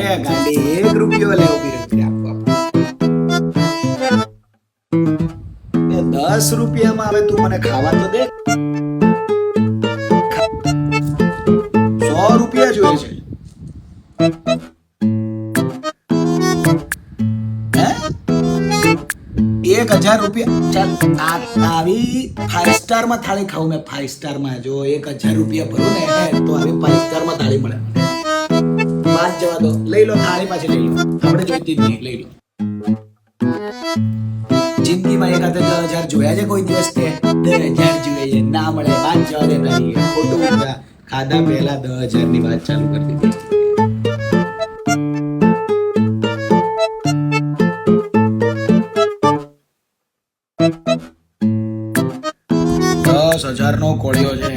અરે ગાંડી 1 રૂપિયો લે ઉભી રહી આપો 10 રૂપિયામાં હવે તું મને ખાવા તો દે 100 રૂપિયા જોઈએ છે હે 1000 રૂપિયા ચાલ આવી 5 સ્ટાર માં થાળી ખાવું મેં 5 સ્ટાર માં જો 1000 રૂપિયા ભરું ને તો આવી 5 સ્ટાર માં થાળી મળે વાત જવા દો લઈ લો થાળી પાછી લઈ લો આપણે જોઈતી જ નહીં લઈ લો જિંદગીમાં એકાદ 10,000 જોયા છે કોઈ દિવસ તે 10,000 જોઈએ છે ના મળે વાત જવા દે તારી ખોટું ખાધા પહેલા 10,000 ની વાત ચાલુ કરી દીધી 10,000 નો કોળિયો છે